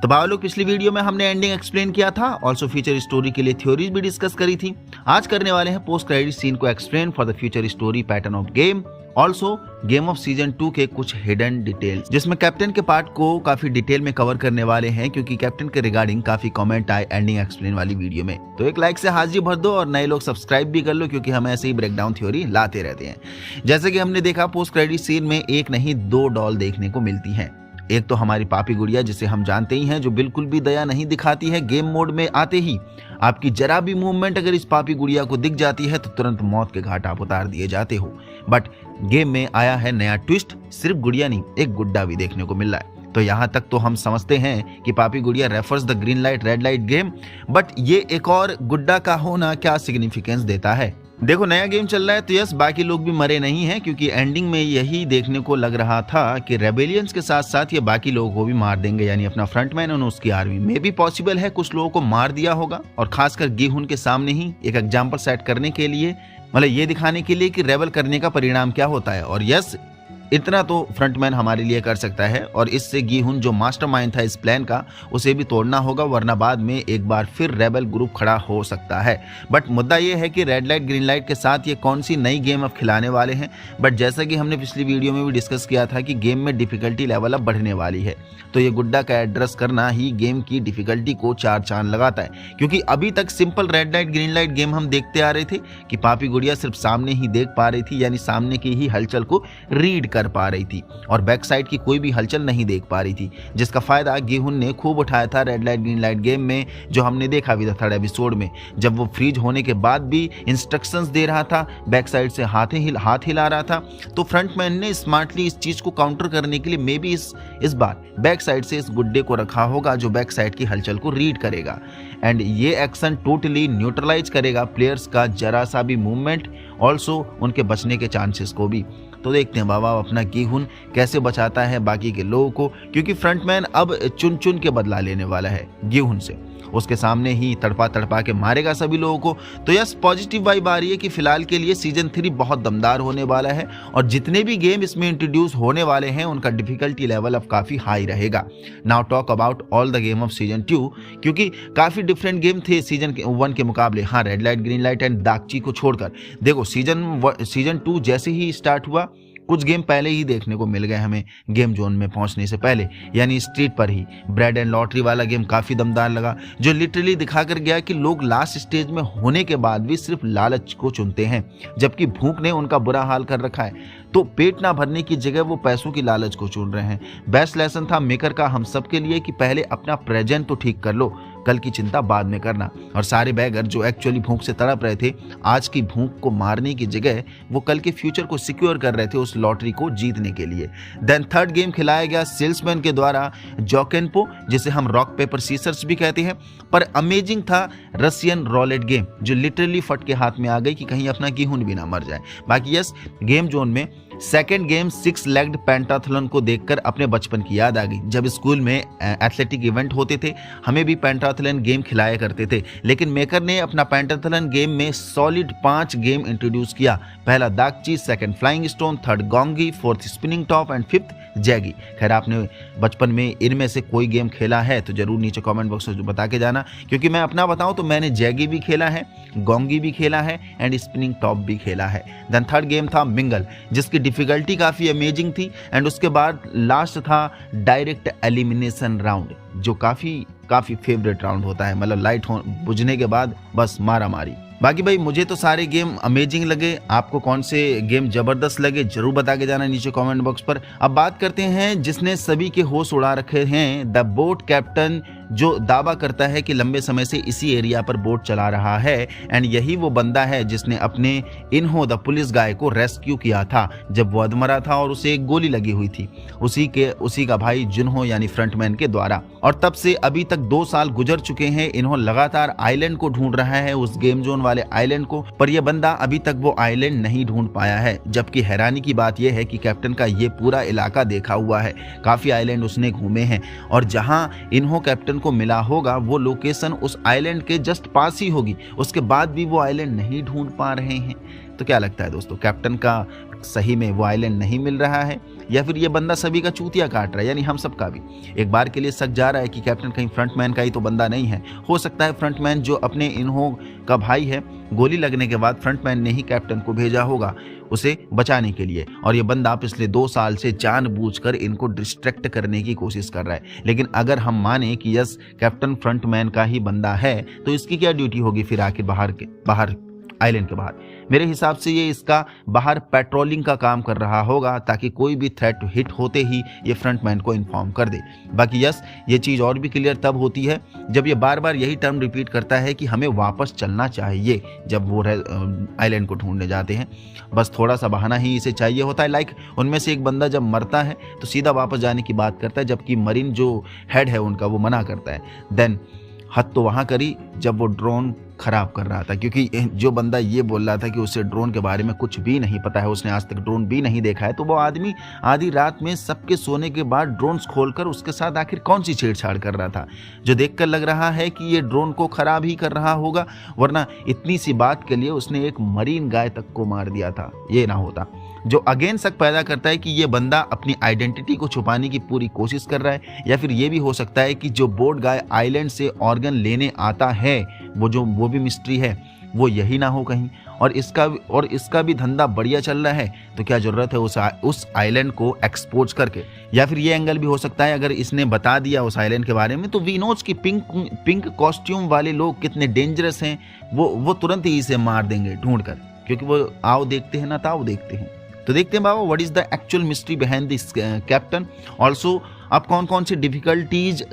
तो भाई लोग, पिछली वीडियो में हमने एंडिंग एक्सप्लेन किया था, ऑल्सो फ्यूचर स्टोरी के लिए थ्योरीज भी डिस्कस करी थी। आज करने वाले हैं पोस्ट क्रेडिट सीन को explain for the future story pattern of game, also game off season 2 के कुछ हिडन डिटेल्स, जिसमें कैप्टन के पार्ट को काफी डिटेल में कवर करने वाले हैं, क्योंकि कैप्टन के रिगार्डिंग काफी कमेंट आए एंडिंग एक्सप्लेन वाली वीडियो में। तो एक लाइक से हाजिरी भर दो और नए लोग सब्सक्राइब भी कर लो, क्योंकि हम ऐसे ही ब्रेकडाउन थ्योरी लाते रहते हैं। जैसे कि हमने देखा, पोस्ट क्रेडिट सीन में एक नहीं 2 डॉल देखने को मिलती हैं। एक तो हमारी पापी गुड़िया, जिसे हम जानते ही हैं, जो बिल्कुल भी दया नहीं दिखाती है। गेम मोड में आते ही आपकी जरा भी मूवमेंट अगर इस पापी गुड़िया को दिख जाती है तो तुरंत मौत के घाट आप उतार दिए जाते हो। बट गेम में आया है नया ट्विस्ट, सिर्फ गुड़िया नहीं, एक गुड्डा भी देखने को मिल रहा है। तो यहाँ तक तो हम समझते हैं कि पापी गुड़िया refers the green light red light game, but ये एक और गुड्डा का होना क्या सिग्निफिकेंस देता है? देखो, नया गेम चल रहा है तो यस, बाकी लोग भी मरे नहीं हैं, क्योंकि एंडिंग में यही देखने को लग रहा था कि रेबेलियंस के साथ साथ ये बाकी लोगों को भी मार देंगे, यानी अपना फ्रंटमैन और उसकी आर्मी में भी पॉसिबल है कुछ लोगों को मार दिया होगा। और खासकर गिहुन के सामने ही एक एग्जाम्पल सेट करने के लिए, मतलब ये दिखाने के लिए कि रेबल करने का परिणाम क्या होता है। और यस, इतना तो फ्रंटमैन हमारे लिए कर सकता है, और इससे गिहुन जो मास्टरमाइंड था इस प्लान का, उसे भी तोड़ना होगा, वरना बाद में एक बार फिर रेबल ग्रुप खड़ा हो सकता है। बट मुद्दा ये है कि रेड लाइट ग्रीन लाइट के साथ ये कौन सी नई गेम अब खिलाने वाले हैं। बट जैसा कि हमने पिछली वीडियो में भी डिस्कस किया था कि गेम में डिफिकल्टी लेवल अब बढ़ने वाली है, तो ये गुड्डा का एड्रेस करना ही गेम की डिफिकल्टी को 4 चांद लगाता है। क्योंकि अभी तक simple red light green light game हम देखते आ रहे थे कि पापी गुड़िया सिर्फ सामने ही देख पा रही थी, यानी सामने की ही हलचल को रीड कर पा रही थी, और बैक साइड की कोई भी हलचल नहीं देख पा रही थी, जिसका फायदा गिहुन ने खूब उठाया था red light green light game में, जो हमने देखा भी था 3rd एपिसोड में, जब वो फ्रीज होने के बाद भी इंस्ट्रक्शंस दे रहा था, बैक साइड से हाथ हिला रहा था। तो फ्रंटमैन ने स्मार्टली इस चीज को काउंटर करने के लिए मे बी इस बार बैक साइड से इस गुड्डे को रखा होगा, जो बैक साइड की हलचल को रीड करेगा, एंड ये एक्शन टोटली न्यूट्रलाइज करेगा प्लेयर्स का जरा सा भी मूवमेंट, ऑल्सो उनके बचने के चांसेस को भी। तो देखते हैं बाबा अपना गिहुन कैसे बचाता है बाकी के लोगों को, क्योंकि फ्रंटमैन अब चुन चुन के बदला लेने वाला है गिहुन से, उसके सामने ही तड़पा तड़पा के मारेगा सभी लोगों को। तो यस, पॉजिटिव वाइब आ रही है कि फिलहाल के लिए सीजन 3 बहुत दमदार होने वाला है, और जितने भी गेम इसमें इंट्रोड्यूस होने वाले हैं उनका डिफिकल्टी लेवल अब काफी हाई रहेगा। Now talk about all the game off season 2, क्योंकि काफी डिफरेंट गेम थे सीजन 1 के मुकाबले। हाँ, red light green light and दागची को छोड़कर देखो, सीजन 2 जैसे ही स्टार्ट हुआ, कुछ गेम पहले ही देखने को मिल गए हमें गेम जोन में पहुंचने से पहले, यानी स्ट्रीट पर ही ब्रेड एंड लॉटरी वाला गेम काफी दमदार लगा, जो लिटरली दिखा कर गया कि लोग लास्ट स्टेज में होने के बाद भी सिर्फ लालच को चुनते हैं, जबकि भूख ने उनका बुरा हाल कर रखा है। तो पेट ना भरने की जगह वो पैसों की लालच को चुन रहे हैं। बेस्ट लेसन था मेकर का हम सब के लिए कि पहले अपना प्रेजेंट तो ठीक कर लो, कल की चिंता बाद में करना। और सारे बैगर जो एक्चुअली भूख से तड़प रहे थे, आज की भूख को मारने की जगह वो कल के फ्यूचर को सिक्योर कर रहे थे उस लॉटरी को जीतने के लिए। देन 3rd गेम खिलाया गया सेल्समैन के द्वारा जॉकेनपो, जिसे हम रॉक पेपर सीजर्स भी कहते हैं, पर अमेजिंग था रशियन रॉलेट गेम, जो लिटरली फट के हाथ में आ गई कि कहीं अपना गिहुन भी ना मर जाए। बाकी यस, गेम जोन में 2nd गेम 6 लेग्ड पेंटाथलॉन को देखकर अपने बचपन की याद आ गई। जब स्कूल में एथलेटिक इवेंट होते थे, हमें भी पेंटाथलॉन गेम खिलाया करते थे, लेकिन मेकर ने अपना पेंटाथलॉन गेम में सॉलिड 5 गेम इंट्रोड्यूस किया। पहला दागची, 2nd flying stone, 3rd गोंगी, 4th spinning top and 5th Jaggi. खैर, आपने बचपन में इनमें से कोई गेम खेला है तो जरूर नीचे कमेंट बॉक्स में बता के जाना, क्योंकि मैं अपना बताऊं तो मैंने जैगी भी खेला है, गोंगी भी खेला है एंड स्पिनिंग टॉप भी खेला है। देन 3rd गेम था मिंगल, जिसकी डिफिकल्टी काफी अमेजिंग थी, एंड उसके बाद लास्ट था डायरेक्ट एलिमिनेशन राउंड, जो काफी फेवरेट राउंड होता है, मतलब लाइट बुझने के बाद बस मारा मारी। बाकी भाई, मुझे तो सारे गेम अमेजिंग लगे, आपको कौन से गेम जबरदस्त लगे जरूर बता के जाना नीचे कमेंट बॉक्स पर। अब बात करते हैं जिसने सभी के होश उड़ा रखे हैं, द बोट कैप्टन, जो दावा करता है कि लंबे समय से इसी एरिया पर बोट चला रहा है, एंड यही वो बंदा है जिसने अपने इन्हो द पुलिस गाय को रेस्क्यू किया था जब वो अधमरा था और उसे एक गोली लगी हुई थी, उसी का भाई जिन्हो यानी फ्रंटमैन के द्वारा। और तब से अभी तक 2 साल गुजर चुके हैं, इन्हो लगातार आइलैंड को ढूंढ रहा है, उस गेम जोन वाले आइलैंड को, पर यह बंदा अभी तक वो आइलैंड नहीं ढूंढ पाया है। जबकि हैरानी की बात यह है कि कैप्टन का ये पूरा इलाका देखा हुआ है, काफी आइलैंड उसने घूमे हैं, और जहां इन्हो कैप्टन को मिला होगा वो लोकेशन उस आइलैंड के जस्ट पास ही होगी, उसके बाद भी वो आइलैंड नहीं ढूंढ पा रहे हैं। तो क्या लगता है दोस्तों, कैप्टन का सही में वो आइलैंड नहीं मिल रहा है या फिर ये बंदा सभी का चूतिया काट रहा है, यानी हम सब का भी। एक बार के लिए शक जा रहा है कि कैप्टन कहीं फ्रंटमैन का ही तो बंदा नहीं है। हो सकता है फ्रंटमैन जो अपने इन्हों का भाई है, गोली लगने के बाद फ्रंटमैन ने ही कैप्टन को भेजा होगा उसे बचाने के लिए, और ये बंदा पिछले 2 साल से जानबूझकर इनको डिस्ट्रैक्ट करने की कोशिश कर रहा है। लेकिन अगर हम माने कि यस कैप्टन फ्रंटमैन का ही बंदा है, तो इसकी क्या ड्यूटी होगी फिर आखिर बाहर आइलैंड के बाहर? मेरे हिसाब से ये इसका बाहर पेट्रोलिंग का काम कर रहा होगा, ताकि कोई भी थ्रेट हिट होते ही ये फ्रंटमैन को इन्फॉर्म कर दे। बाकी यस, ये चीज़ और भी क्लियर तब होती है जब ये बार बार यही टर्म रिपीट करता है कि हमें वापस चलना चाहिए जब वो आइलैंड को ढूंढने जाते हैं। बस थोड़ा सा बहाना ही इसे चाहिए होता है। लाइक उनमें से एक बंदा जब मरता है तो सीधा वापस जाने की बात करता है, जबकि मरीन जो हेड है उनका वो मना करता है। देन हद तो वहाँ करी जब वो ड्रोन खराब कर रहा था, क्योंकि जो बंदा ये बोल रहा था कि उसे ड्रोन के बारे में कुछ भी नहीं पता है, उसने आज तक ड्रोन भी नहीं देखा है, तो वो आदमी आधी रात में सबके सोने के बाद ड्रोन्स खोलकर उसके साथ आखिर कौन सी छेड़छाड़ कर रहा था, जो देखकर लग रहा है कि ये ड्रोन को खराब ही कर रहा होगा, वरना इतनी सी बात के लिए उसने एक मरीन गाय तक को मार दिया था। ये ना होता, जो अगेन शक पैदा करता है कि ये बंदा अपनी आइडेंटिटी को छुपाने की पूरी कोशिश कर रहा है, या फिर ये भी हो सकता है कि जो बोट गाय आइलैंड से ऑर्गन लेने आता है वो भी मिस्ट्री है, वो यही ना हो कहीं, और इसका भी धंधा बढ़िया चल रहा है। तो क्या जरूरत है उस आइलैंड को एक्सपोज करके? या फिर ये एंगल भी हो सकता है, अगर इसने बता दिया उस आइलैंड के बारे में, तो वी नोज की पिंक कॉस्ट्यूम वाले लोग कितने डेंजरस हैं, वो तुरंत ही इसे मार देंगे ढूंढ कर, क्योंकि वो आओ देखते हैं ना ताओ देखते हैं। तो देखते हैं बाबा, what is the actual mystery behind this captain. Also अब कौन कौन सी डिफिकल्टीज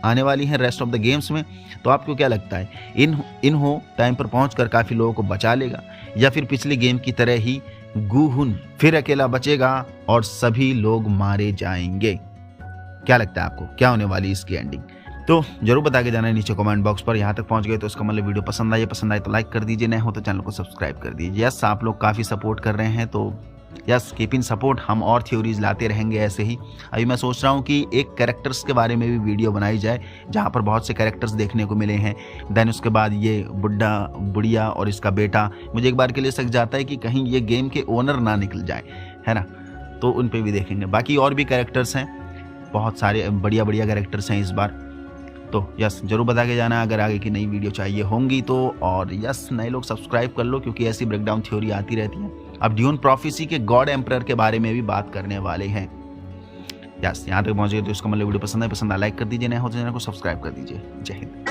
आने वाली हैं रेस्ट ऑफ द गेम्स में, तो आपको क्या लगता है, इन्हो टाइम पर पहुंचकर काफी लोगों को बचा लेगा, या फिर पिछले गेम की तरह ही गुहुन फिर अकेला बचेगा और सभी लोग मारे जाएंगे? क्या लगता है आपको, क्या होने वाली इसकी एंडिंग? तो जरूर बता के जाना है नीचे कमेंट बॉक्स पर। यहाँ तक पहुंच गए तो इसका मतलब वीडियो पसंद आए तो लाइक कर दीजिए, नए हो तो चैनल को सब्सक्राइब कर दीजिए। यस, आप लोग काफ़ी सपोर्ट कर रहे हैं, तो यस कीप इन सपोर्ट, हम और थ्योरीज लाते रहेंगे ऐसे ही। अभी मैं सोच रहा हूँ कि एक कैरेक्टर्स के बारे में भी वीडियो बनाई जाए, जहाँ पर बहुत से कैरेक्टर्स देखने को मिले हैं। देन उसके बाद ये बुढ़िया और इसका बेटा, मुझे एक बार के लिए शक जाता है कि कहीं ये गेम के ओनर ना निकल जाए, है ना, तो उन पर भी देखेंगे। बाकी और भी कैरेक्टर्स हैं, बहुत सारे बढ़िया कैरेक्टर्स हैं इस बार। तो यस जरूर बता के जाना अगर आगे की नई वीडियो चाहिए होंगी तो, और यस नए लोग सब्सक्राइब कर लो, क्योंकि ऐसी ब्रेकडाउन थ्योरी आती रहती है। अब ड्यून प्रॉफेसी के गॉड एम्परर के बारे में भी बात करने वाले हैं। यस यहाँ तक पहुंचे तो इसका मतलब वीडियो पसंद है लाइक कर दीजिए, नए हो तो चैनल को सब्सक्राइब कर दीजिए। जय हिंद।